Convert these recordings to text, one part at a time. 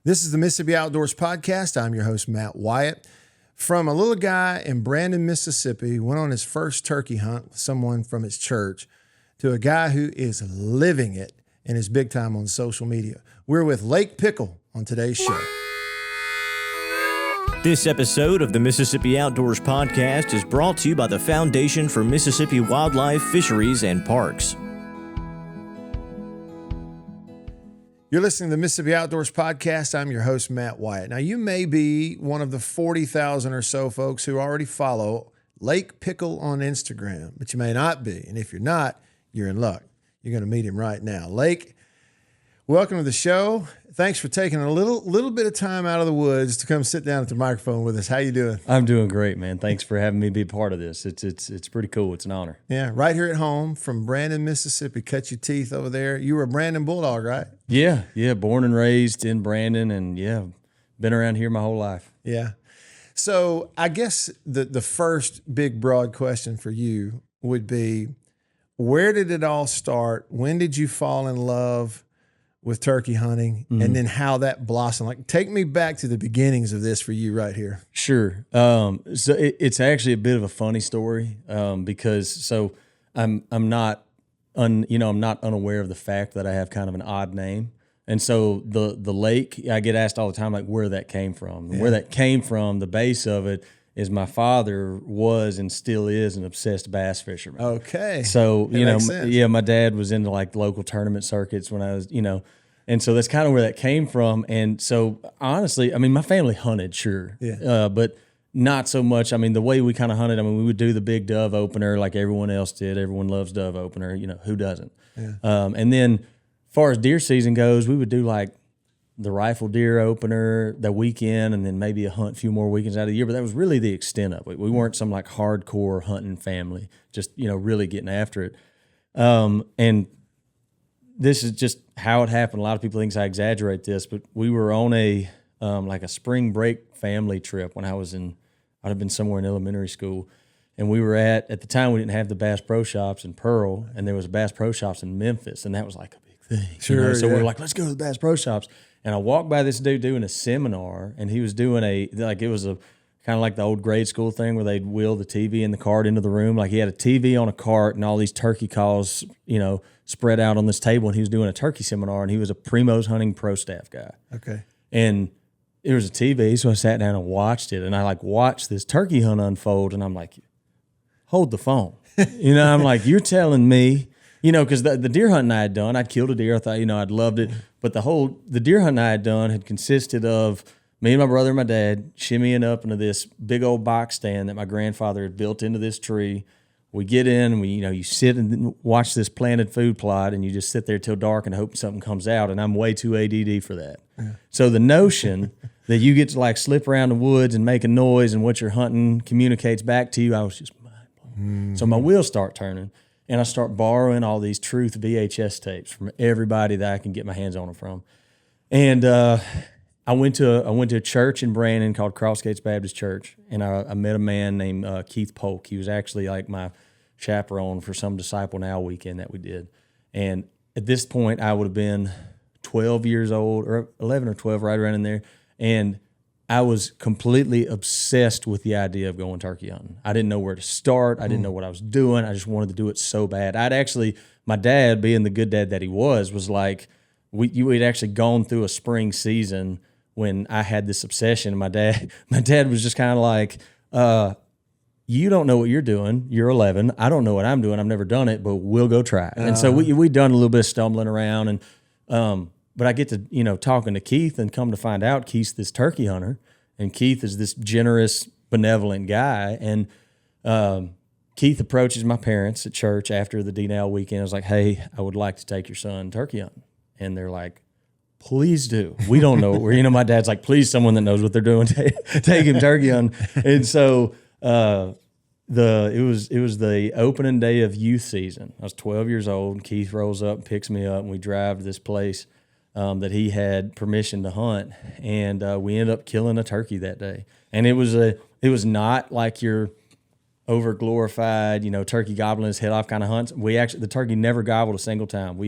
This is the Mississippi Outdoors Podcast. I'm your host, Matt Wyatt. From a little guy in Brandon, Mississippi, went on his first turkey hunt with someone from his church, to a guy who is living it and is big time on social media. We're with Lake Pickle on today's show. This episode of the Mississippi Outdoors Podcast is brought to you by the Foundation for Mississippi Wildlife, Fisheries, and Parks. You're listening to the Mississippi Outdoors Podcast. I'm your host, Matt Wyatt. Now, you may be one of the 40,000 or so folks who already follow Lake Pickle on Instagram, but you may not be. And if you're not, you're in luck. You're going to meet him right now. Lake, welcome to the show. Thanks for taking a little bit of time out of the woods to come sit down at the microphone with us. How you doing? I'm doing great, man. Thanks for having me be part of this. It's pretty cool. It's an honor. Yeah, right here at home from Brandon, Mississippi. Cut your teeth over there. You were a Brandon Bulldog, right? Yeah. Born and raised in Brandon, and been around here my whole life. Yeah. So I guess the first big broad question for you would be, where did it all start? When did you fall in love with turkey hunting, and then how that blossomed? Like, take me back to the beginnings of this for you right here. Sure. So it's actually a bit of a funny story because I'm not unaware of the fact that I have kind of an odd name, and so the lake, I get asked all the time like where that came from. Yeah. Where that came from, the base of it is my father was and still is an obsessed bass fisherman. Okay. So, makes sense. my dad was into like local tournament circuits when I was, and so that's kind of where that came from. And so honestly, I mean, my family hunted, sure. Yeah. But not so much. I mean, the way we kind of hunted, I mean, we would do the big dove opener like everyone else did. Everyone loves dove opener, who doesn't? Yeah. And then as far as deer season goes, we would do like the rifle deer opener the weekend, and then maybe a few more weekends out of the year. But that was really the extent of it. We weren't some like hardcore hunting family, just, really getting after it. And this is just how it happened. A lot of people think I exaggerate this, but we were on a spring break family trip when I'd have been somewhere in elementary school. And we were at the time we didn't have the Bass Pro Shops in Pearl, and there was a Bass Pro Shops in Memphis, and that was like a big thing. Sure. So we were like, let's go to the Bass Pro Shops. And I walked by this dude doing a seminar, and he was doing it was a kind of like the old grade school thing where they'd wheel the TV and the cart into the room. Like he had a TV on a cart and all these turkey calls, spread out on this table, and he was doing a turkey seminar, and he was a Primos hunting pro staff guy. Okay. And there was a TV, so I sat down and watched it, and I watched this turkey hunt unfold, and I'm like, hold the phone. I'm like, you're telling me, because the deer hunting I had done, I'd killed a deer. I thought, I'd loved it. But the deer hunting I had done had consisted of me and my brother and my dad shimmying up into this big old box stand that my grandfather had built into this tree. We get in and you sit and watch this planted food plot, and you just sit there till dark and hope something comes out. And I'm way too ADD for that. Yeah. So the notion that you get to slip around the woods and make a noise and what you're hunting communicates back to you, I was just mind blown. So my wheels start turning. And I start borrowing all these Truth VHS tapes from everybody that I can get my hands on them from. And I went to a church in Brandon called Crossgates Baptist Church, and I met a man named Keith Polk. He was actually like my chaperone for some Disciple Now weekend that we did. And at this point, I would have been 12 years old, or 11 or 12, right around in there. And I was completely obsessed with the idea of going turkey hunting. I didn't know where to start. I didn't know what I was doing. I just wanted to do it so bad. My dad, being the good dad that he was like, we'd actually gone through a spring season when I had this obsession. My dad was just kind of like, you don't know what you're doing. You're 11. I don't know what I'm doing. I've never done it, but we'll go try it. And so we'd done a little bit of stumbling around, and but I get to, talking to Keith, and come to find out Keith's this turkey hunter, and Keith is this generous, benevolent guy. And Keith approaches my parents at church after the D-Now weekend. I was like, hey, I would like to take your son turkey hunting. And they're like, please do. We don't know what we're, my dad's like, please, someone that knows what they're doing, take him turkey hunting. And so it was the opening day of youth season. I was 12 years old, and Keith rolls up and picks me up, and we drive to this place that he had permission to hunt, and we ended up killing a turkey that day. And it was not like your over glorified, turkey gobbling his head off kind of hunts. The turkey never gobbled a single time.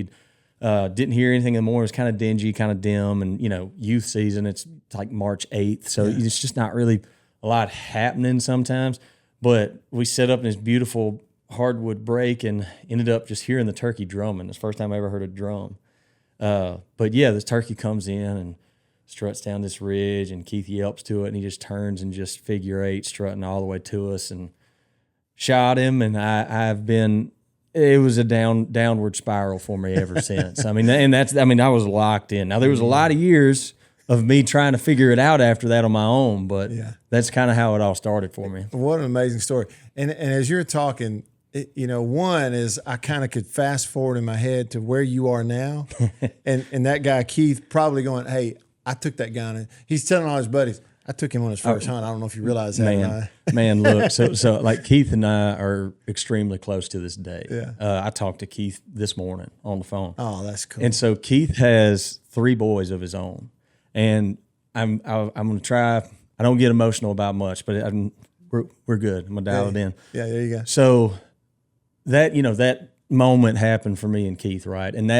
Didn't hear anything in the morning. It was kind of dingy, kind of dim, and youth season. It's like March 8th, so it's just not really a lot happening sometimes. But we set up in this beautiful hardwood break and ended up just hearing the turkey drumming. It's the first time I ever heard a drum. But yeah, this turkey comes in and struts down this ridge, and Keith yelps to it, and he just turns and just figure eight, strutting all the way to us, and shot him. And it was a downward spiral for me ever since. I mean, I was locked in. Now there was a lot of years of me trying to figure it out after that on my own, but that's kind of how it all started for me. What an amazing story. And as you're talking, one is I kind of could fast forward in my head to where you are now. and that guy, Keith, probably going, hey, I took that guy on. He's telling all his buddies, I took him on his first hunt. I don't know if you realize that. Man, look, so like Keith and I are extremely close to this day. Yeah. I talked to Keith this morning on the phone. Oh, that's cool. And so Keith has 3 boys of his own. And I'm going to try, I don't get emotional about much, but we're good. I'm going to dial it in. Yeah, there you go. So that, that moment happened for me and Keith, right? And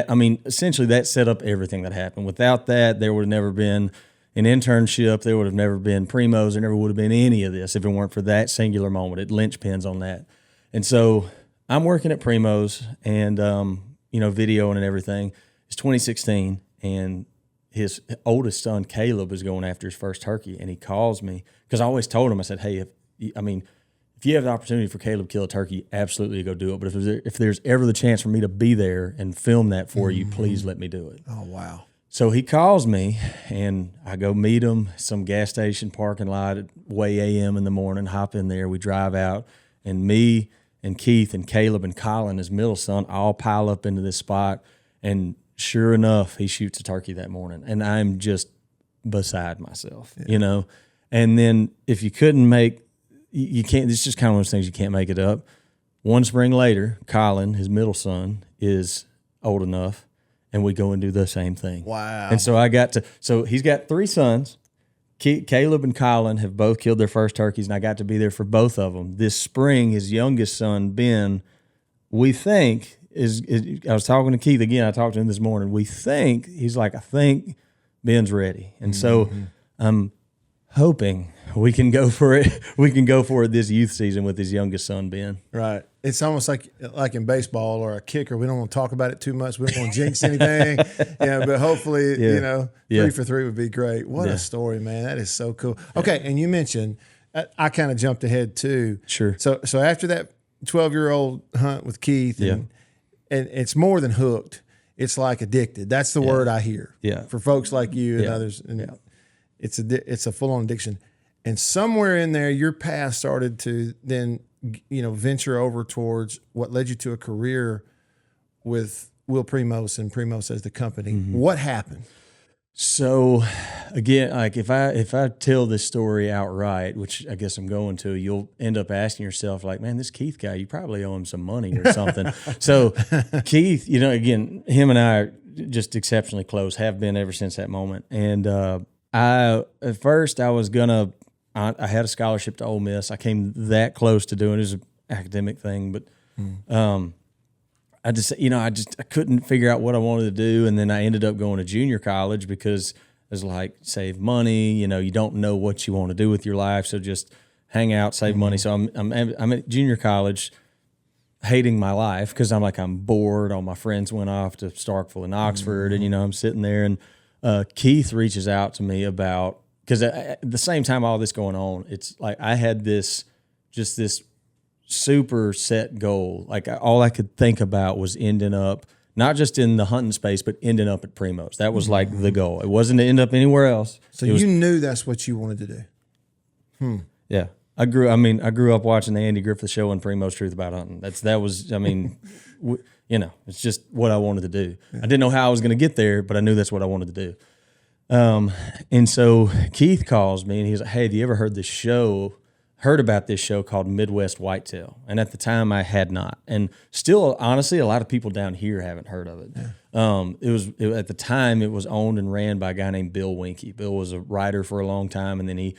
essentially that set up everything that happened. Without that, there would have never been an internship. There would have never been Primos. There never would have been any of this if it weren't for that singular moment. It linchpins on that. And so I'm working at Primos and, videoing and everything. It's 2016, and his oldest son, Caleb, is going after his first turkey, and he calls me because I always told him, I said, hey, if you have the opportunity for Caleb to kill a turkey, absolutely go do it. But if there's ever the chance for me to be there and film that for you, please let me do it. Oh, wow. So he calls me, and I go meet him, some gas station parking lot at way a.m. in the morning, hop in there. We drive out, and me and Keith and Caleb and Colin, his middle son, all pile up into this spot. And sure enough, he shoots a turkey that morning, and I'm just beside myself, And then if you couldn't you can't, it's just kind of one of those things you can't make it up. One spring later, Colin, his middle son, is old enough, and we go and do the same thing. Wow. And so he's got 3 sons. Caleb and Colin have both killed their first turkeys, and I got to be there for both of them. This spring, his youngest son, Ben, we think I was talking to Keith again. I talked to him this morning. I think Ben's ready. And so I'm hoping we can go for it. We can go for it this youth season with his youngest son, Ben. Right. It's almost like in baseball or a kicker. We don't want to talk about it too much. We don't want to jinx anything. But hopefully, 3 for 3 would be great. What a story, man. That is so cool. Okay, and you mentioned, I kind of jumped ahead too. Sure. So after that 12-year-old hunt with Keith, and it's more than hooked. It's like addicted. That's the word I hear. Yeah. For folks like you and others. And it's a full-on addiction. And somewhere in there, your path started to then, venture over towards what led you to a career with Will Primos and Primos as the company. Mm-hmm. What happened? So, again, like if I tell this story outright, which I guess I'm going to, you'll end up asking yourself, like, man, this Keith guy, you probably owe him some money or something. So, Keith, again, him and I are just exceptionally close, have been ever since that moment. And at first I was I had a scholarship to Ole Miss. I came that close to doing it. It was an academic thing, but I couldn't figure out what I wanted to do. And then I ended up going to junior college because it was like, save money, you don't know what you want to do with your life. So just hang out, save money. So I'm at junior college hating my life because I'm bored. All my friends went off to Starkville and Oxford, and, I'm sitting there, and Keith reaches out to me about, because at the same time all this going on, it's like I had this super set goal. Like all I could think about was ending up, not just in the hunting space, but ending up at Primos. That was like the goal. It wasn't to end up anywhere else. So you knew that's what you wanted to do. Yeah. I grew up watching the Andy Griffith Show and Primos Truth About Hunting. It's just what I wanted to do. Yeah. I didn't know how I was going to get there, but I knew that's what I wanted to do. And so Keith calls me and he's like, hey, have you ever heard about this show called Midwest Whitetail? And at the time I had not. And still, honestly, a lot of people down here haven't heard of it. Yeah. At the time it was owned and ran by a guy named Bill Winkie. Bill was a writer for a long time. And then he,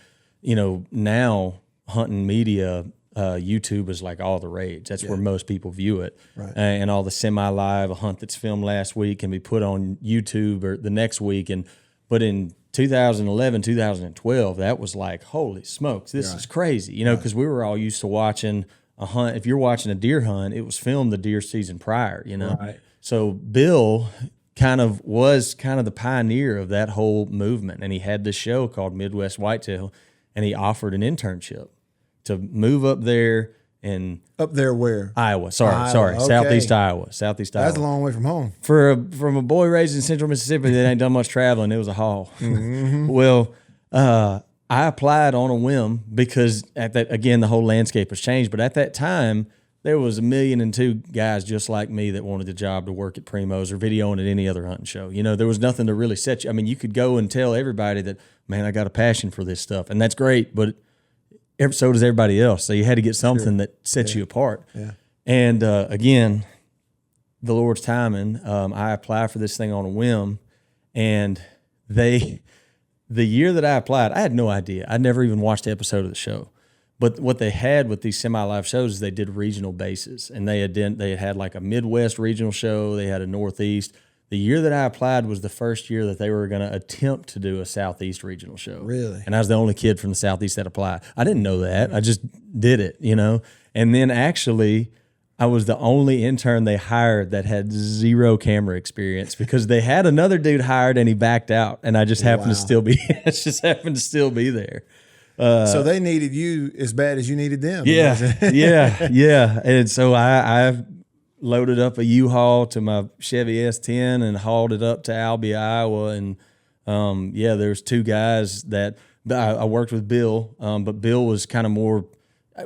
now hunting media YouTube was like all the rage. That's where most people view it. Right. And all the semi-live, a hunt that's filmed last week can be put on YouTube or the next week. But in 2011, 2012, that was like, holy smokes, this is crazy. You know, because we were all used to watching a hunt. If you're watching a deer hunt, it was filmed the deer season prior, you know. Right. So Bill was the pioneer of that whole movement. And he had this show called Midwest Whitetail, and he offered an internship to move up there in Up there where? Iowa. Sorry. Okay. Southeast Iowa. That's a long way from home. From a boy raised in central Mississippi that ain't done much traveling, it was a haul. Mm-hmm. Well, I applied on a whim because at that, again, the whole landscape has changed. But at that time, there was 1,002,000 guys just like me that wanted the job to work at Primos or videoing at any other hunting show. You know, there was nothing to really set you. I mean, you could go and tell everybody that, man, I got a passion for this stuff. And that's great, but so does everybody else. So you had to get something that sets you apart. Yeah. And again, the Lord's timing, I applied for this thing on a whim, and the year that I applied, I had no idea. I'd never even watched the episode of the show. But what they had with these semi-live shows is they did regional bases, and they had like a Midwest regional show. They had a Northeast. The year that I applied was the first year that they were going to attempt to do a Southeast regional show. Really? And I was the only kid from the Southeast that applied. I didn't know that. I just did it, you know. And then actually, I was the only intern they hired that had zero camera experience because they had another dude hired and he backed out, and I just happened to still be. It just happened to still be there. So they needed you as bad as you needed them. Yeah. And so I loaded up a U-Haul to my Chevy S10 and hauled it up to Albee, Iowa. And there's two guys that I worked with Bill, but Bill was kind of more.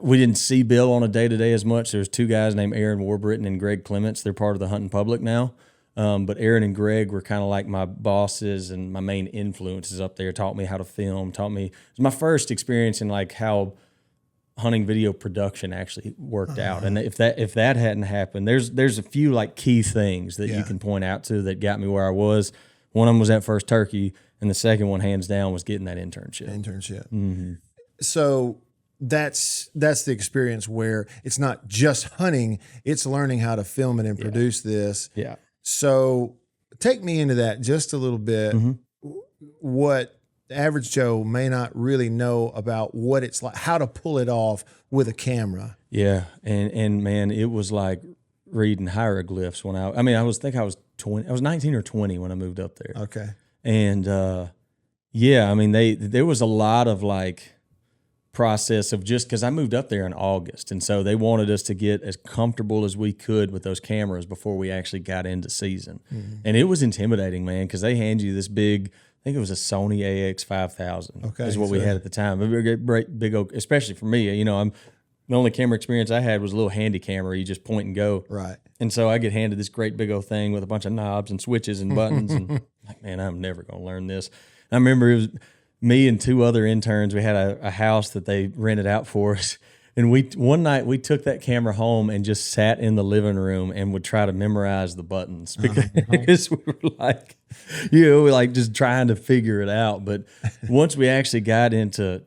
We didn't see Bill on a day-to-day as much. There's two guys named Aaron Warbritton and Greg Clements. They're part of the Hunting Public now. But Aaron and Greg were kind of like my bosses and my main influences up there. Taught me how to film. It was my first experience in like how hunting video production actually worked out. And if that hadn't happened, there's a few like key things that you can point out to that got me where I was. One of them was that first turkey, and the second one, hands down, was getting that internship. Mm-hmm. So that's the experience where it's not just hunting; it's learning how to film it and produce this. Yeah. So take me into that just a little bit. Mm-hmm. What the average Joe may not really know about what it's like, how to pull it off with a camera. Yeah, and man, it was like reading hieroglyphs when I was 20. I was 19 or 20 when I moved up there. Okay. And there was a lot of like process of just because I moved up there in August, and so they wanted us to get as comfortable as we could with those cameras before we actually got into season. Mm-hmm. And it was intimidating, man, because they hand you this big, I think it was a Sony AX5000 is what we had at the time. A big old, especially for me, you know, the only camera experience I had was a little handy camera. You just point and go. Right. And so I get handed this great big old thing with a bunch of knobs and switches and buttons, and like, man, I'm never going to learn this. And I remember it was me and two other interns. We had a house that they rented out for us. And one night we took that camera home and just sat in the living room and would try to memorize the buttons because we were like, like just trying to figure it out. But once we actually got into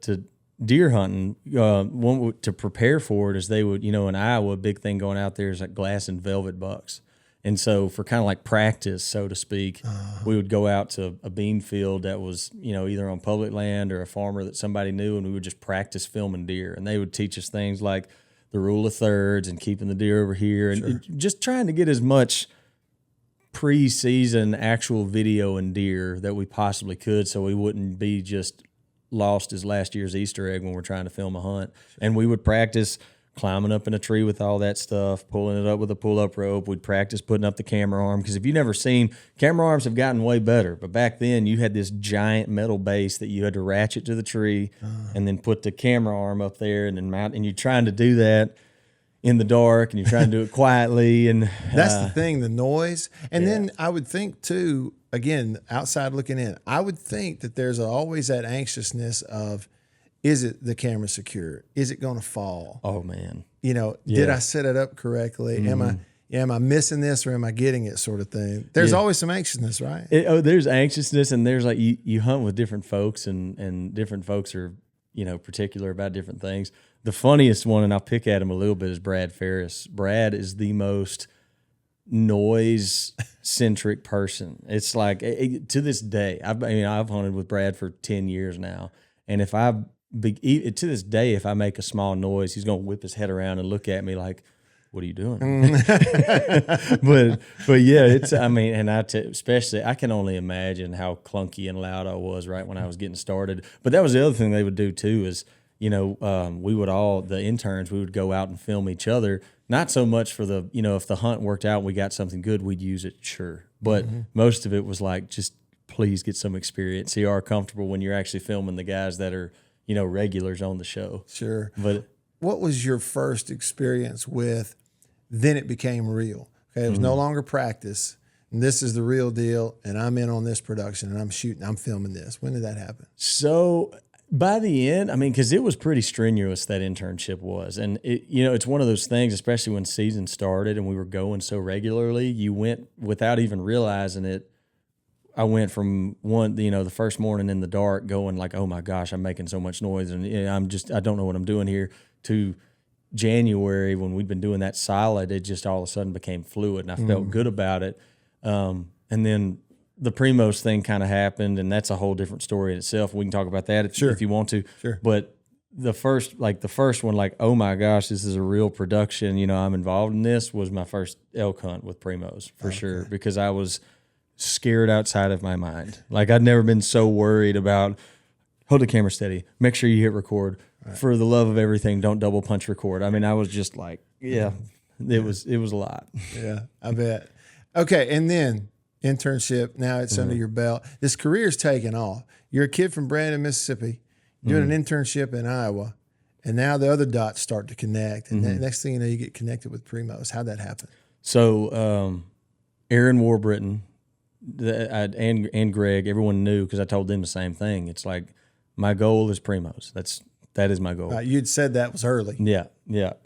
deer hunting, to prepare for it is they would, in Iowa, a big thing going out there is like glass and velvet bucks. And so for kind of like practice, so to speak, we would go out to a bean field that was, either on public land or a farmer that somebody knew, and we would just practice filming deer. And they would teach us things like the rule of thirds and keeping the deer over here, and just trying to get as much pre-season actual video and deer that we possibly could so we wouldn't be just lost as last year's Easter egg when we're trying to film a hunt. And we would practice climbing up in a tree with all that stuff, pulling it up with a pull-up rope. We'd practice putting up the camera arm, because if you've never seen, camera arms have gotten way better. But back then, you had this giant metal base that you had to ratchet to the tree and then put the camera arm up there and then mount. And you're trying to do that in the dark, and you're trying to do it quietly. And that's the thing, the noise. And then I would think, too, again, outside looking in, I would think that there's always that anxiousness of, is it the camera secure? Is it going to fall? Oh man! Did I set it up correctly? Mm-hmm. Am I missing this, or am I getting it? Sort of thing. There's always some anxiousness, right? There's anxiousness, and there's like you hunt with different folks, and different folks are particular about different things. The funniest one, and I'll pick at him a little bit, is Brad Ferris. Brad is the most noise-centric person. It's like, to this day, I've hunted with Brad for 10 years now, and to this day, if I make a small noise, he's going to whip his head around and look at me like, what are you doing? but yeah, especially, I can only imagine how clunky and loud I was right when I was getting started. But that was the other thing they would do too is, the interns, we would go out and film each other. Not so much for if the hunt worked out and we got something good, we'd use it, sure. But most of it was like, just please get some experience. So you are comfortable when you're actually filming the guys that are, regulars on the show. Sure. But what was your first experience with, then it became real? Okay, it was no longer practice, and this is the real deal, and I'm in on this production, and I'm filming this. When did that happen? So by the end, because it was pretty strenuous, that internship was. And, it's one of those things, especially when season started and we were going so regularly, you went without even realizing it. I went from the first morning in the dark going like, oh my gosh, I'm making so much noise and I don't know what I'm doing here, to January when we'd been doing that solid, it just all of a sudden became fluid and I felt good about it. And then the Primos thing kind of happened, and that's a whole different story in itself. We can talk about that if you want to. Sure. But the first one, like, oh my gosh, this is a real production. I'm involved in this, was my first elk hunt with Primos for sure, because I was scared outside of my mind. Like, I'd never been so worried about, hold the camera steady, make sure you hit record. Right. For the love of everything, don't double punch record. I was just like, it was a lot. Yeah, I bet. Okay, and then internship, now it's under your belt. This career's taken off. You're a kid from Brandon, Mississippi, doing an internship in Iowa, and now the other dots start to connect. And the next thing you know, you get connected with Primos. How'd that happen? So Aaron Warburton and Greg, everyone knew, because I told them the same thing. It's like, my goal is Primos. That is my goal. You'd said that was early. Yeah.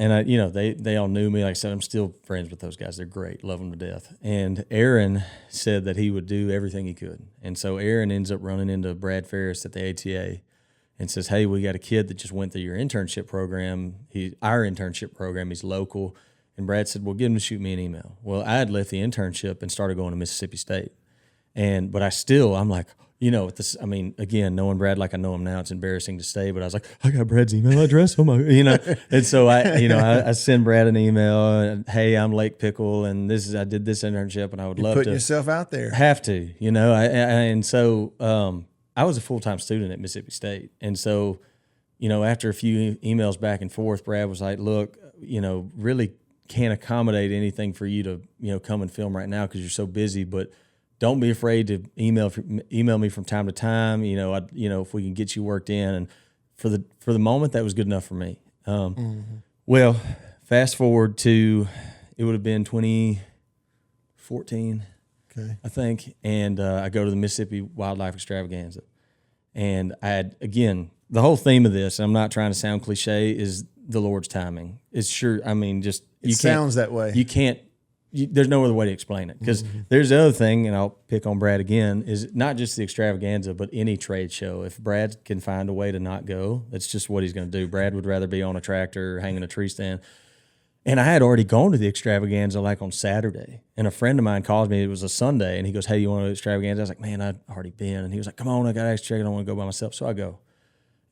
And they all knew me. Like I said, I'm still friends with those guys. They're great. Love them to death. And Aaron said that he would do everything he could. And so Aaron ends up running into Brad Ferris at the ATA and says, hey, we got a kid that just went through your internship program. Our internship program, he's local. And Brad said, well, get him to shoot me an email. Well, I had left the internship and started going to Mississippi State. But I'm like, again, knowing Brad like I know him now, it's embarrassing to say, but I was like, I got Brad's email address. Oh my, and so I send Brad an email. And, hey, I'm Lake Pickle, and I did this internship, and I would love to put yourself out there. Have to, and so I was a full-time student at Mississippi State, and so after a few emails back and forth, Brad was like, look, really can't accommodate anything for you to come and film right now because you're so busy, but don't be afraid to email me from time to time. If we can get you worked in, and for the moment, that was good enough for me. Well, fast forward to, it would have been 2014, I think, and I go to the Mississippi Wildlife Extravaganza, and I had, again, the whole theme of this, and I'm not trying to sound cliche, is the Lord's timing. It's sure, it sounds that way. You can't. There's no other way to explain it, because there's the other thing, and I'll pick on Brad again, is not just the extravaganza, but any trade show. If Brad can find a way to not go, that's just what he's going to do. Brad would rather be on a tractor or hanging a tree stand. And I had already gone to the extravaganza like on Saturday, and a friend of mine calls me. It was a Sunday, and he goes, hey, you want to do extravaganza? I was like, man, I'd already been. And he was like, come on, I got to ask you, I don't want to go by myself. So I go.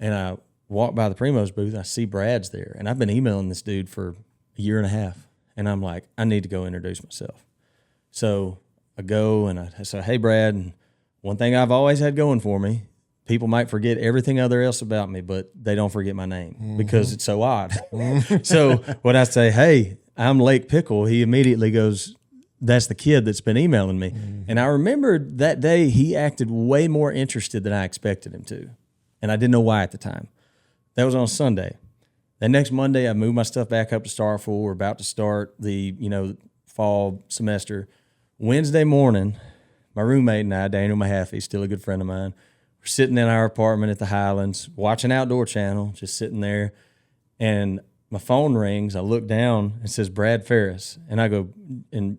And I walk by the Primos booth, and I see Brad's there. And I've been emailing this dude for a year and a half. And I'm like, I need to go introduce myself. So I go and I say, hey, Brad, and one thing I've always had going for me, people might forget everything other else about me, but they don't forget my name because it's so odd. So when I say, hey, I'm Lake Pickle, he immediately goes, that's the kid that's been emailing me. And I remember that day he acted way more interested than I expected him to. And I didn't know why at the time. That was on a Sunday. That next Monday, I moved my stuff back up to Starful. We're about to start the, fall semester. Wednesday morning, my roommate and I, Daniel Mahaffey, still a good friend of mine, we're sitting in our apartment at the Highlands, watching Outdoor Channel, just sitting there. And my phone rings. I look down. It says Brad Ferris. And I go, and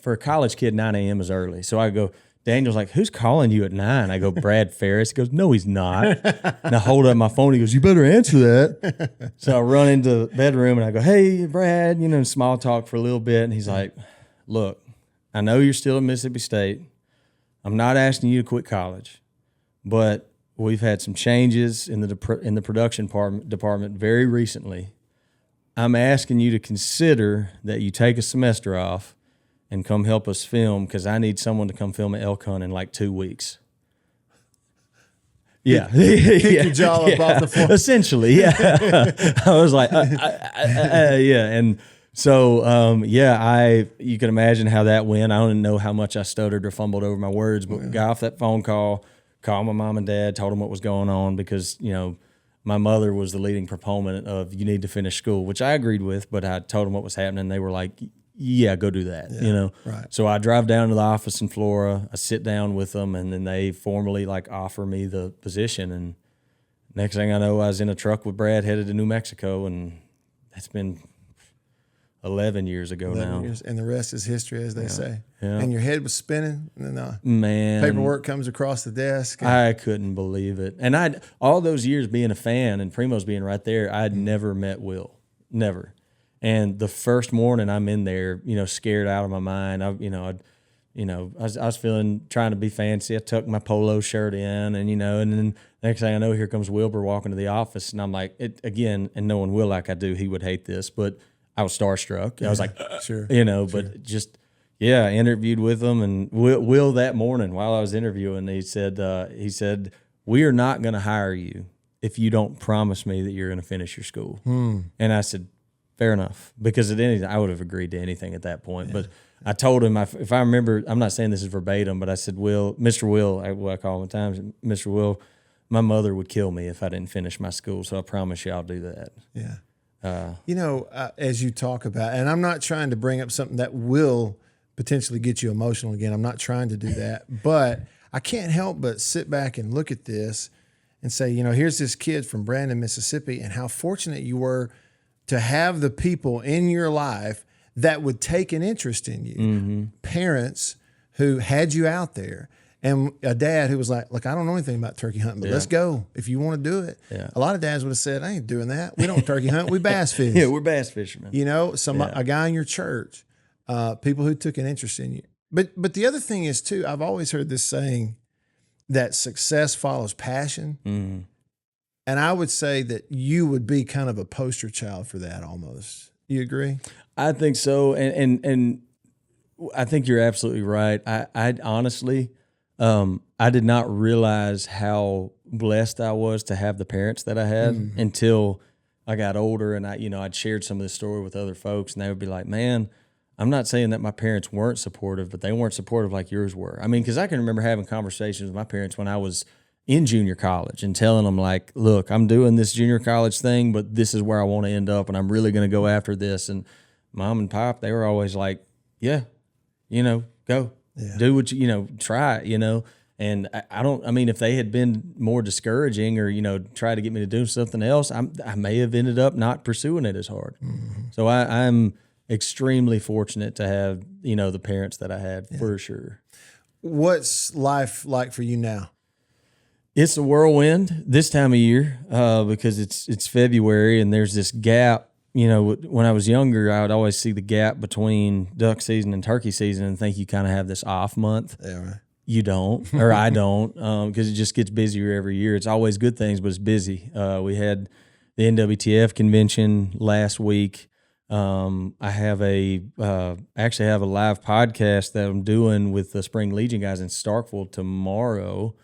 for a college kid, 9 a.m. is early. So I go, Daniel's like, who's calling you at 9? I go, Brad Ferris. He goes, no, he's not. And I hold up my phone. He goes, you better answer that. So I run into the bedroom and I go, hey, Brad, small talk for a little bit. And he's like, look, I know you're still at Mississippi State. I'm not asking you to quit college, but we've had some changes in the production department very recently. I'm asking you to consider that you take a semester off and come help us film, because I need someone to come film an elk hunt in like 2 weeks. Yeah. Pick your jaw up off the floor. Essentially, yeah. I was like, yeah. And so, you can imagine how that went. I don't know how much I stuttered or fumbled over my words, but got off that phone call, called my mom and dad, told them what was going on, because, my mother was the leading proponent of you need to finish school, which I agreed with, but I told them what was happening. They were like, yeah, go do that, Right. So I drive down to the office in Flora. I sit down with them, and then they formally offer me the position. And next thing I know, I was in a truck with Brad headed to New Mexico, and that's been 11 years ago 11 years, and the rest is history, as they say. Yeah. And your head was spinning, and then man, paperwork comes across the desk. I couldn't believe it. And all those years being a fan and Primos being right there, I'd never met Will, never. And the first morning I'm in there, scared out of my mind. I was feeling, trying to be fancy. I tucked my polo shirt in, and then next thing I know, here comes Wilbur walking to the office, and I'm like, again, and knowing Will like I do, he would hate this, but I was starstruck. I was like, sure, but just, I interviewed with him, and Will that morning while I was interviewing, he said, we are not going to hire you if you don't promise me that you're going to finish your school. And I said, fair enough, because at any, I would have agreed to anything at that point. But I told him, if I remember, I'm not saying this is verbatim, but I said, Mr. Will, I call him at times, Mr. Will, my mother would kill me if I didn't finish my school, so I promise you I'll do that. Yeah. As you talk about, and I'm not trying to bring up something that will potentially get you emotional again. I'm not trying to do that, but I can't help but sit back and look at this and say, here's this kid from Brandon, Mississippi, and how fortunate you were to have the people in your life that would take an interest in you. Mm-hmm. Parents who had you out there, and a dad who was like, look, I don't know anything about turkey hunting, but let's go if you want to do it. Yeah. A lot of dads would have said, I ain't doing that. We don't turkey hunt. We bass fish. Yeah, we're bass fishermen. A guy in your church, people who took an interest in you. But the other thing is, too, I've always heard this saying that success follows passion. Mm-hmm. And I would say that you would be kind of a poster child for that almost. You agree? I think so. And I think you're absolutely right. I honestly, I did not realize how blessed I was to have the parents that I had until I got older, and I'd shared some of this story with other folks, and they would be like, man, I'm not saying that my parents weren't supportive, but they weren't supportive like yours were. I mean, because I can remember having conversations with my parents when I was in junior college and telling them, like, look, I'm doing this junior college thing, but this is where I want to end up, and I'm really going to go after this. And mom and pop, they were always like, yeah, go. Yeah. Do what try it, And I mean, if they had been more discouraging or, try to get me to do something else, I may have ended up not pursuing it as hard. Mm-hmm. So I'm extremely fortunate to have, the parents that I had for sure. What's life like for you now? It's a whirlwind this time of year because it's February and there's this gap. When I was younger, I would always see the gap between duck season and turkey season and think you kind of have this off month. Yeah, right. You don't, or I don't, because it just gets busier every year. It's always good things, but it's busy. We had the NWTF convention last week. I have actually have a live podcast that I'm doing with the Spring Legion guys in Starkville tomorrow.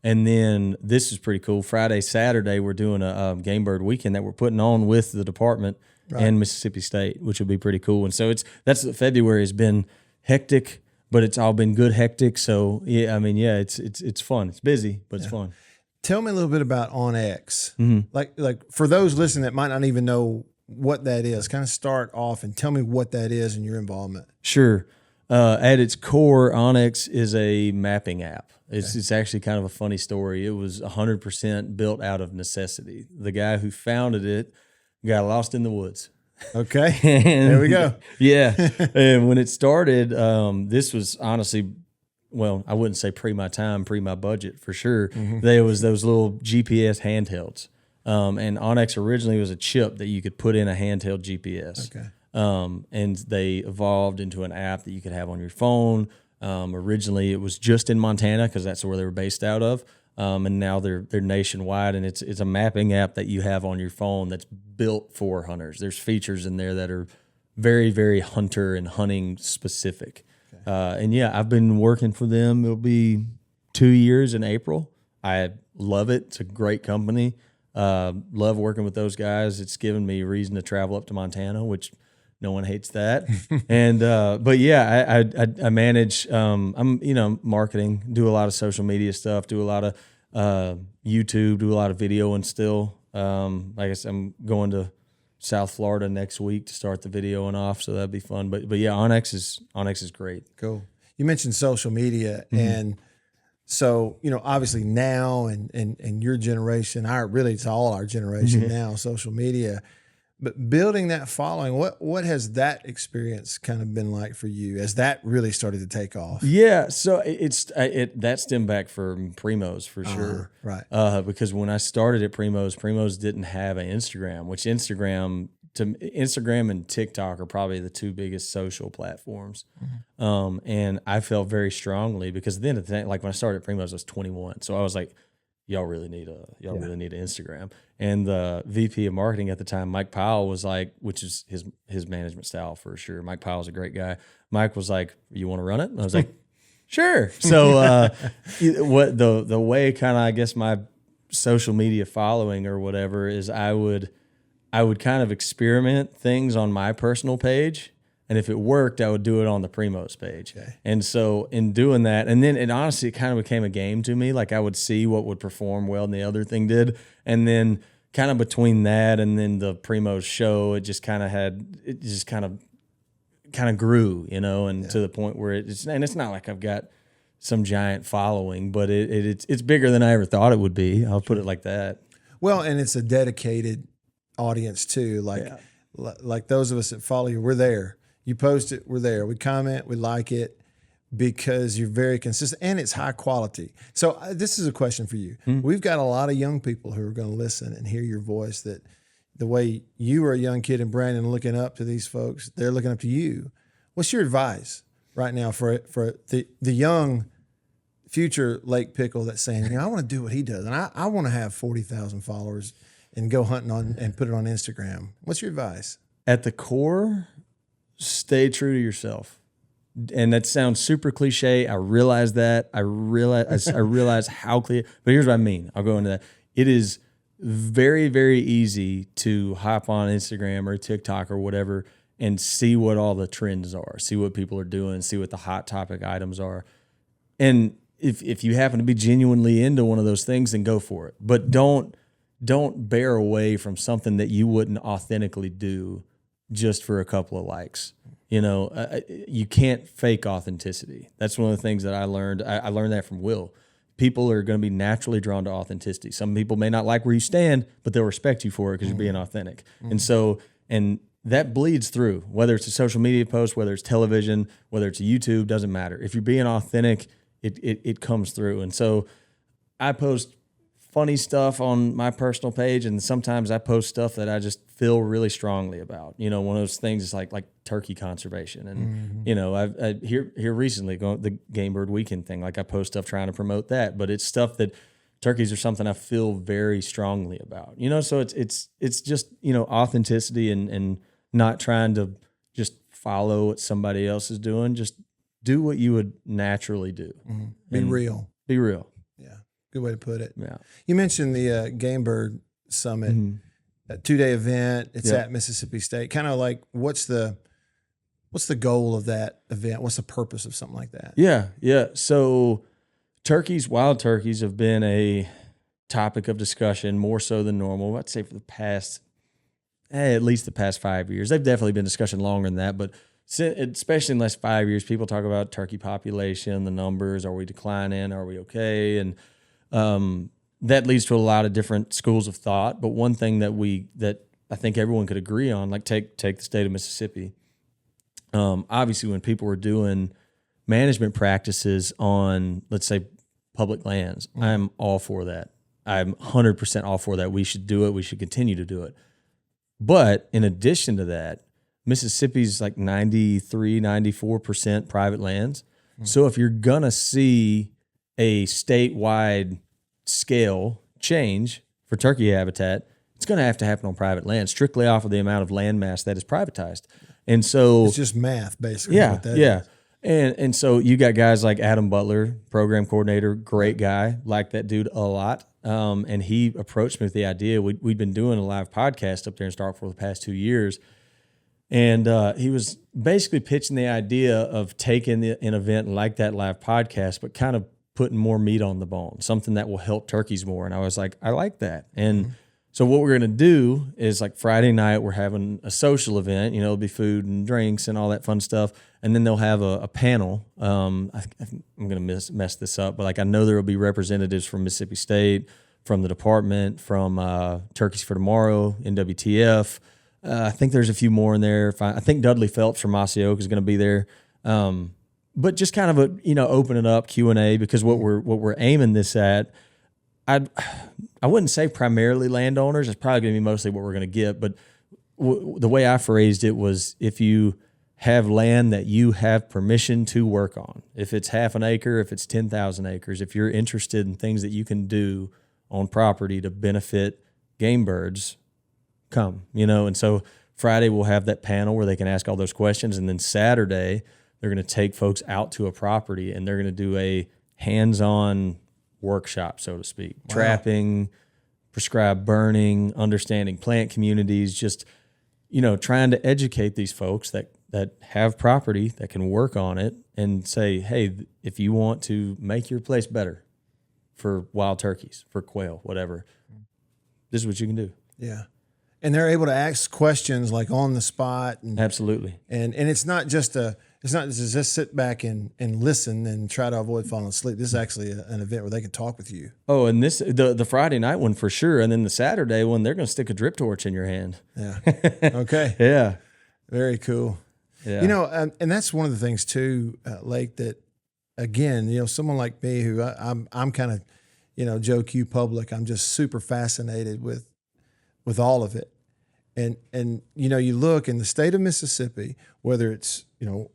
And then this is pretty cool. Friday, Saturday, we're doing a game bird weekend that we're putting on with the department and Mississippi State, which will be pretty cool. And so February has been hectic, but it's all been good hectic. So it's fun. It's busy, but it's fun. Tell me a little bit about OnX. Mm-hmm. Like for those listening that might not even know what that is, kind of start off and tell me what that is and your involvement. Sure. At its core, OnX is a mapping app. It's actually kind of a funny story. It was 100% built out of necessity. The guy who founded it got lost in the woods. Okay, there we go. Yeah. And when it started, this was honestly well, I wouldn't say pre my time, pre my budget for sure. There was those little GPS handhelds. And Onyx originally was a chip that you could put in a handheld GPS. Okay. And they evolved into an app that you could have on your phone. Originally, it was just in Montana because that's where they were based out of. And now they're nationwide, and it's a mapping app that you have on your phone that's built for hunters. There's features in there that are very, very hunter and hunting specific. Okay. And yeah, I've been working for them. It'll be 2 years in April. I love it. It's a great company. Love working with those guys. It's given me a reason to travel up to Montana, which no one hates that. And but yeah, I manage. I'm marketing, do a lot of social media stuff, do a lot of YouTube, do a lot of video, and still like I said, I'm going to South Florida next week to start the videoing off, so that'd be fun. But yeah, Onyx is great. Cool. You mentioned social media, and so obviously now and your generation, it's all our generation now, social media. But building that following, what has that experience kind of been like for you as that really started to take off? Yeah, so that stemmed back from Primos for sure, right? Because when I started at Primos didn't have an Instagram, which Instagram and TikTok are probably the two biggest social platforms. And I felt very strongly because at the end of the day, like when I started at Primos, I was 21, so I was like, y'all really need an Instagram. And the VP of marketing at the time, Mike Powell, was like, which is his management style for sure. Mike Powell's a great guy. Mike was like, you want to run it? And I was like, sure. So what the way kind of, I guess, my social media following or whatever is I would kind of experiment things on my personal page. And if it worked, I would do it on the Primos page. Okay. And so in doing that, and then it honestly kind of became a game to me. Like I would see what would perform well and the other thing did. And then kind of between that and then the Primos show, it just kind of grew, and to the point where it's not like I've got some giant following, but it's bigger than I ever thought it would be. I'll put it like that. Well, and it's a dedicated audience too. Like those of us that follow you, we're there. You post it, we're there. We comment, we like it because you're very consistent and it's high quality. So this is a question for you. We've got a lot of young people who are going to listen and hear your voice, that the way you were a young kid and Brandon looking up to these folks, they're looking up to you. What's your advice right now for the young future Lake Pickle that's saying, I want to do what he does and I want to have 40,000 followers and go hunting and put it on Instagram? What's your advice? At the core, stay true to yourself. And that sounds super cliche. I realize that. I realize how clear. But here's what I mean. I'll go into that. It is very, very easy to hop on Instagram or TikTok or whatever and see what all the trends are, see what people are doing, see what the hot topic items are. And if you happen to be genuinely into one of those things, then go for it. But don't bear away from something that you wouldn't authentically do just for a couple of likes. You can't fake authenticity. That's one of the things that I learned. I learned that from Will. People are going to be naturally drawn to authenticity. Some people may not like where you stand, but they'll respect you for it because you're being authentic. And that bleeds through, whether it's a social media post, whether it's television, whether it's a YouTube, doesn't matter. If you're being authentic, it comes through. And so I post funny stuff on my personal page, and sometimes I post stuff that I just feel really strongly about. One of those things is like turkey conservation, and I here recently going the Game Bird Weekend thing. Like I post stuff trying to promote that, but it's stuff that turkeys are something I feel very strongly about. So it's just authenticity and not trying to just follow what somebody else is doing. Just do what you would naturally do. Be real. Be real. Good way to put it. Yeah. You mentioned the Game Bird Summit, a 2-day event. It's at Mississippi State. Kind of like, what's the goal of that event? What's the purpose of something like that? Yeah. So wild turkeys have been a topic of discussion more so than normal. I'd say for the past, at least the past 5 years. They've definitely been discussion longer than that, but especially in the last 5 years, people talk about turkey population, the numbers. Are we declining? Are we okay? And that leads to a lot of different schools of thought. But one thing that I think everyone could agree on, like take the state of Mississippi. Obviously, when people were doing management practices on, let's say, public lands. I'm all for that. I'm 100% all for that. We should do it. We should continue to do it. But in addition to that, Mississippi's like 93, 94% private lands. So if you're going to see a statewide scale change for turkey habitat, it's going to happen on private land, strictly off of the amount of land mass that is privatized. And so it's just math, basically. Yeah, what that yeah. is. And so you got guys like Adam Butler, program coordinator, great guy, like that dude a lot. And he approached me with the idea. We'd been doing a live podcast up there in Starkville for the past 2 years. And he was basically pitching the idea of taking an event like that live podcast, but kind of putting more meat on the bone, something that will help turkeys more. And I was like, I like that. And so what we're going to do is like Friday night, we're having a social event, it'll be food and drinks and all that fun stuff. And then they'll have a panel. I'm going to mess this up, but like I know there will be representatives from Mississippi State, from the department, from Turkeys for Tomorrow, NWTF. I think there's a few more in there. I think Dudley Phelps from Osceola is going to be there. But just kind of open it up Q&A, because what we're aiming this at, I wouldn't say primarily landowners. It's probably going to be mostly what we're going to get. But the way I phrased it was, if you have land that you have permission to work on, if it's half an acre, if it's 10,000 acres, if you're interested in things that you can do on property to benefit game birds, come, and so Friday we'll have that panel where they can ask all those questions. And then Saturday, they're going to take folks out to a property and they're going to do a hands-on workshop, so to speak. Wow. Trapping, prescribed burning, understanding plant communities, just, trying to educate these folks that have property that can work on it and say, hey, if you want to make your place better for wild turkeys, for quail, whatever, this is what you can do. Yeah. And they're able to ask questions like on the spot. And, absolutely. And it's not just just sit back and listen and try to avoid falling asleep. This is actually an event where they can talk with you. Oh, and the Friday night one for sure. And then the Saturday one, they're going to stick a drip torch in your hand. Yeah. Okay. Yeah. Very cool. Yeah. And that's one of the things too, Lake, that again, someone like me who I'm kind of, Joe Q public, I'm just super fascinated with all of it. And you look in the state of Mississippi, whether it's,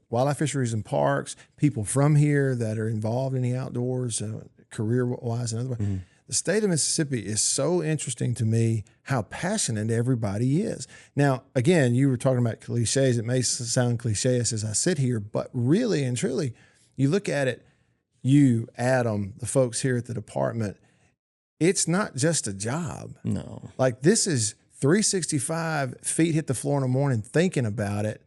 wildlife fisheries and parks, people from here that are involved in the outdoors, career-wise and otherwise, the state of Mississippi is so interesting to me how passionate everybody is. Now, again, you were talking about cliches. It may sound cliche as I sit here, but really and truly, you look at it, you, Adam, the folks here at the department, it's not just a job. No. Like this is 365, feet hit the floor in the morning thinking about it.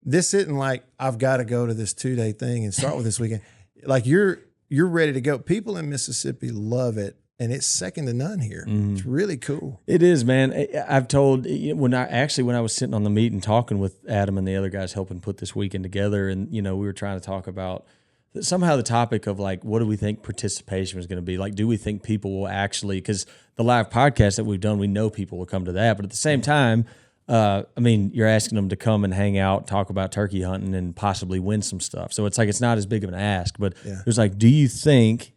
This isn't like, I've got to go to this 2-day thing and start with this weekend. Like you're ready to go. People in Mississippi love it, and it's second to none here. It's really cool. It is, man. I've told, when I was sitting on the meeting talking with Adam and the other guys helping put this weekend together, and we were trying to talk about somehow the topic of like, what do we think participation was going to be? Like, do we think people will actually, because the live podcast that we've done, we know people will come to that. But at the same time, you're asking them to come and hang out, talk about turkey hunting and possibly win some stuff. So it's like, it's not as big of an ask, but it was like, do you think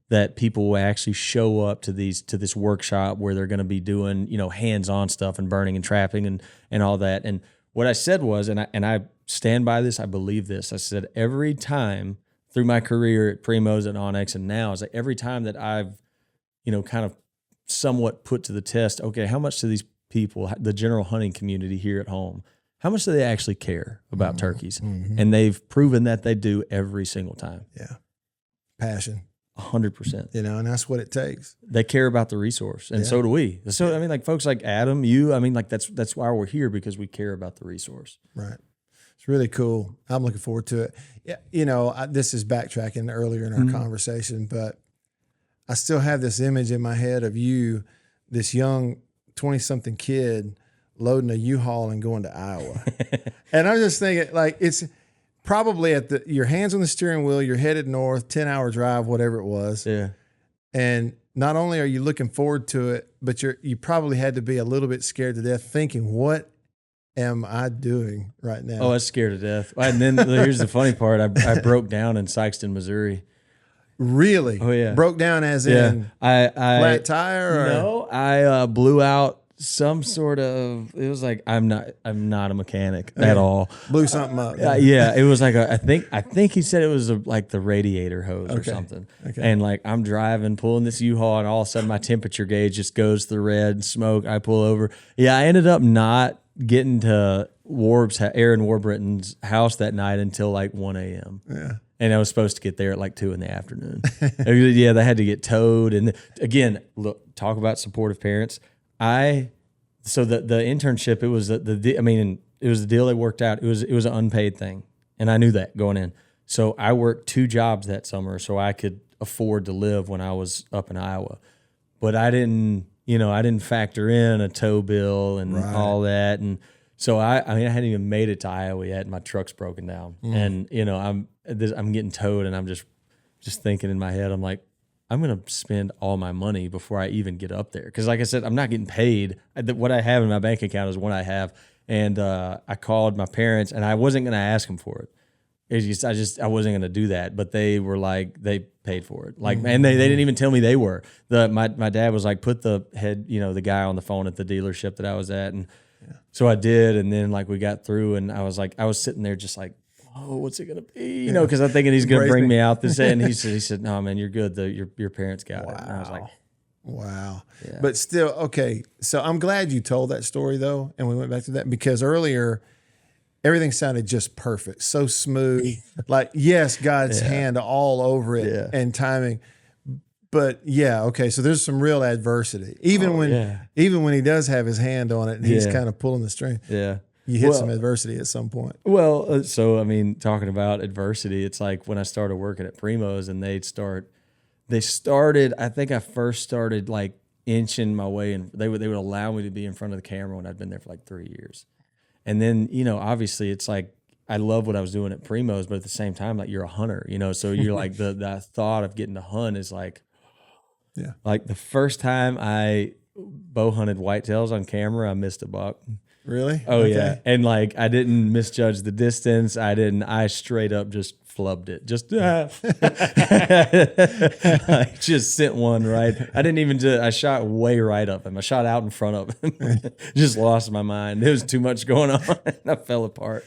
that people will actually show up to this workshop where they're going to be doing, hands-on stuff and burning and trapping and all that? And what I said was, and I stand by this, I believe this. I said, every time through my career at Primos and Onyx and now, is like every time that I've, kind of somewhat put to the test, okay, how much do these people, the general hunting community here at home, how much do they actually care about turkeys? And they've proven that they do every single time. Yeah. Passion. 100%. And that's what it takes. They care about the resource, and so do we. So, like folks like Adam, that's why we're here, because we care about the resource. Right. It's really cool. I'm looking forward to it. Yeah, this is backtracking earlier in our conversation, but I still have this image in my head of you, this young 20-something kid loading a U-Haul and going to Iowa. And I'm just thinking, like, it's probably your hands on the steering wheel, you're headed north, 10-hour drive, whatever it was. Yeah. And not only are you looking forward to it, but you probably had to be a little bit scared to death thinking, what am I doing right now? Oh, I was scared to death. And then here's the funny part. I broke down in Sykeston, Missouri. Really? Oh, yeah. Broke down as in I flat tire? Or? No, I blew out some sort of. It was like I'm not a mechanic at all. Blew something up. Yeah, it was like I think he said it was like the radiator hose or Okay. something. Okay. And like I'm driving, pulling this U-Haul, and all of a sudden my temperature gauge just goes to the red smoke. I pull over. Yeah, I ended up not getting to Aaron Warbritton's house that night until like 1 a.m. Yeah. And I was supposed to get there at like 2 in the afternoon. Yeah, they had to get towed. And again, look, talk about supportive parents. So the internship, it was it was the deal that worked out. It was an unpaid thing, and I knew that going in. So I worked 2 jobs that summer so I could afford to live when I was up in Iowa. But I didn't factor in a tow bill and all that, and so I hadn't even made it to Iowa yet, and my truck's broken down, and I'm getting towed, and I'm just thinking in my head, I'm like, I'm going to spend all my money before I even get up there. Because like I said, I'm not getting paid. What I have in my bank account is what I have. And I called my parents, and I wasn't going to ask them for it. I wasn't going to do that. But they were like, they paid for it. Like, and they didn't even tell me they were. My dad was like, put the the guy on the phone at the dealership that I was at. And so I did. And then like we got through, and I was sitting there just like, oh, what's it gonna be? Because I'm thinking he's gonna bring me out this end. And he said, no, man, you're good. Your parents got it. And I was like, wow. Yeah. But still, okay. So I'm glad you told that story though, and we went back to that because earlier everything sounded just perfect, so smooth. Like yes, God's hand all over it and timing. But yeah, okay. So there's some real adversity, even when he does have his hand on it and he's kind of pulling the string. Yeah. You hit some adversity at some point. Well, so I mean, talking about adversity, it's like when I started working at Primos, and they started. I think I first started like inching my way, and they would allow me to be in front of the camera when I'd been there for like 3 years. And then obviously, it's like I love what I was doing at Primos, but at the same time, like you're a hunter, so you're like the thought of getting to hunt is like, like the first time I bow hunted whitetails on camera, I missed a buck. Really? Oh yeah. And like I didn't misjudge the distance. I straight up just flubbed it. I just sent one right. I shot way right up him. I shot out in front of him. Just lost my mind. There was too much going on. I fell apart.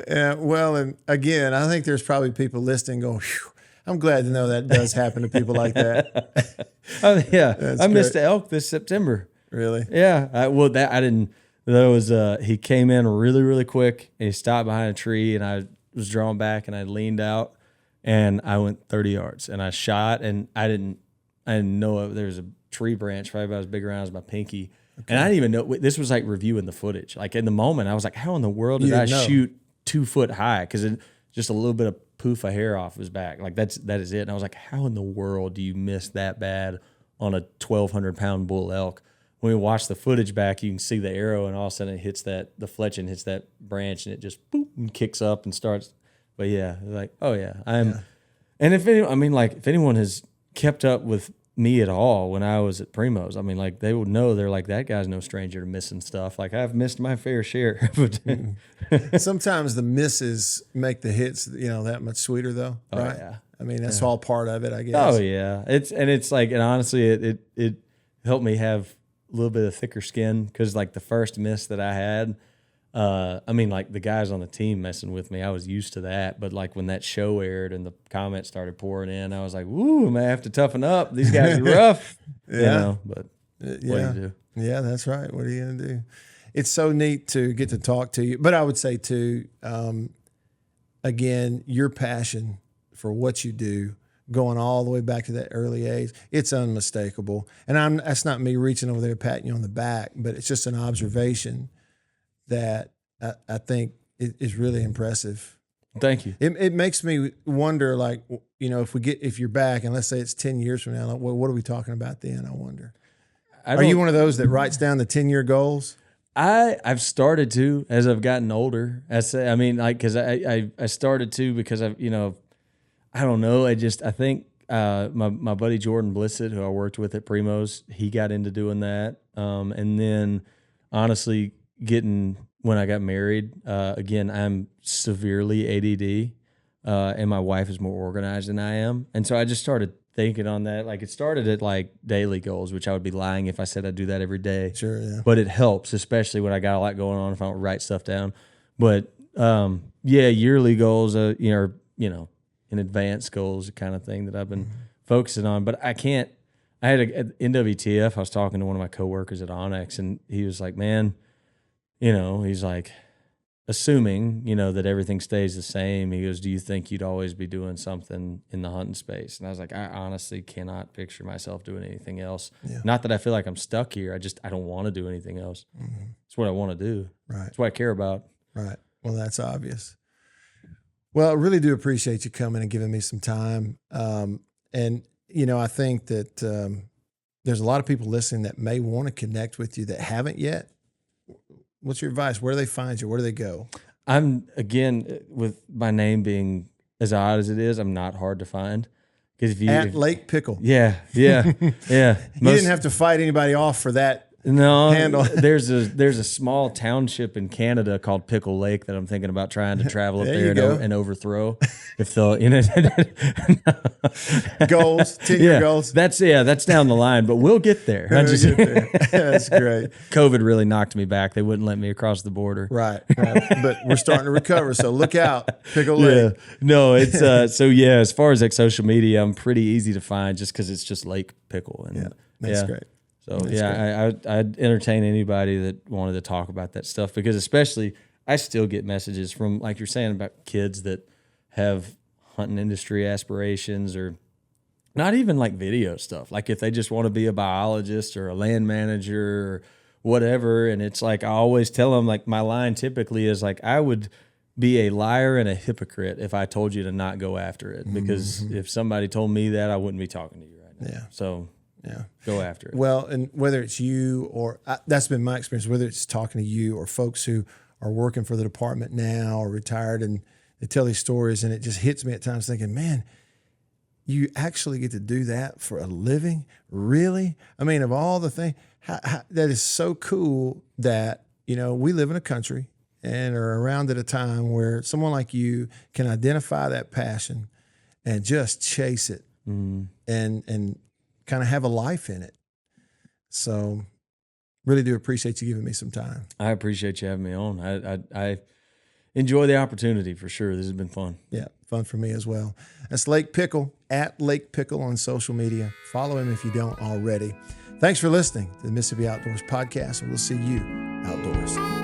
Yeah. Well, and again, I think there's probably people listening going, whew, I'm glad to know that does happen to people like that. Oh yeah. That's I missed great. the elk this September. Really? Yeah. I didn't. There was he came in really, really quick, and he stopped behind a tree, and I was drawn back, and I leaned out, and I went 30 yards, and I shot, and I didn't know there was a tree branch probably about as big around as my pinky, and I didn't even know this was like reviewing the footage. Like in the moment, I was like, how in the world did I shoot 2 foot high? Because it just a little bit of poof of hair off his back, like that is it. And I was like, how in the world do you miss that bad on a 1,200-pound bull elk? When we watch the footage back, you can see the arrow, and all of a sudden it hits the fletching hits that branch, and it just boop and kicks up and starts. But yeah, like, oh yeah, and if anyone has kept up with me at all when I was at Primos, I mean, like they would know they're like, that guy's no stranger to missing stuff. Like I've missed my fair share. Sometimes the misses make the hits, that much sweeter though. Oh right? yeah, I mean, that's all part of it, I guess. Oh yeah, it's like, and honestly, it helped me have a little bit of thicker skin, because like the first miss that I had, like the guys on the team messing with me, I was used to that. But like when that show aired and the comments started pouring in, I was like, "Woo, I may have to toughen up. These guys are rough." But what do you do? Yeah, that's right. What are you gonna do? It's so neat to get to talk to you. But I would say too, again, your passion for what you do, going all the way back to that early age, it's unmistakable. And that's not me reaching over there patting you on the back, but it's just an observation that I think is really impressive. Thank you. It makes me wonder, like, if you're back, and let's say it's 10 years from now, like, what are we talking about then? I wonder. Are you one of those that writes down the 10-year goals? I've started to, as I've gotten older. Because I started to, because I don't know. I think my buddy Jordan Blissett, who I worked with at Primos, he got into doing that. And then honestly, getting when I got married, again, I'm severely ADD, and my wife is more organized than I am. And so I just started thinking on that. Like, it started at like daily goals, which I would be lying if I said I'd do that every day. Sure, yeah. But it helps, especially when I got a lot going on, if I don't write stuff down. But yeah, yearly goals, or, in advance goals, the kind of thing that I've been focusing on. But I can't. I had at NWTF, I was talking to one of my coworkers at Onyx, and he was like, man, he's like, assuming, that everything stays the same, he goes, do you think you'd always be doing something in the hunting space? And I was like, I honestly cannot picture myself doing anything else. Yeah. Not that I feel like I'm stuck here. I don't want to do anything else. It's what I want to do. Right. It's what I care about. Right. Well, that's obvious. Well, I really do appreciate you coming and giving me some time. And, I think that there's a lot of people listening that may want to connect with you that haven't yet. What's your advice? Where do they find you? Where do they go? I'm, again, with my name being as odd as it is, I'm not hard to find. Because if Lake Pickle. Yeah. Yeah. You didn't have to fight anybody off for that. No, handle. there's a small township in Canada called Pickle Lake that I'm thinking about trying to travel up there and overthrow. If they'll, goals, 10-year goals. That's down the line, but we'll get there. That's great. COVID really knocked me back. They wouldn't let me across the border. Right. But we're starting to recover, so look out, Pickle Lake. No, it's as far as like social media, I'm pretty easy to find just because it's just Lake Pickle. And that's great. So I'd entertain anybody that wanted to talk about that stuff, because especially I still get messages from, like you're saying, about kids that have hunting industry aspirations, or not even like video stuff. Like if they just want to be a biologist or a land manager or whatever. And it's like, I always tell them, like, my line typically is like, I would be a liar and a hypocrite if I told you to not go after it, because if somebody told me that, I wouldn't be talking to you right now. Yeah. So go after it. Well, and whether it's you or that's been my experience, whether it's talking to you or folks who are working for the department now or retired, and they tell these stories, and it just hits me at times thinking, man, you actually get to do that for a living? Really? I mean, of all the things, that is so cool that, we live in a country and are around at a time where someone like you can identify that passion and just chase it and kind of have a life in it. So really do appreciate you giving me some time. I appreciate you having me on. I enjoy the opportunity for sure. This has been fun. Yeah, fun for me as well. That's Lake Pickle, at Lake Pickle on social media. Follow him if you don't already. Thanks for listening to the Mississippi Outdoors Podcast, and we'll see you outdoors.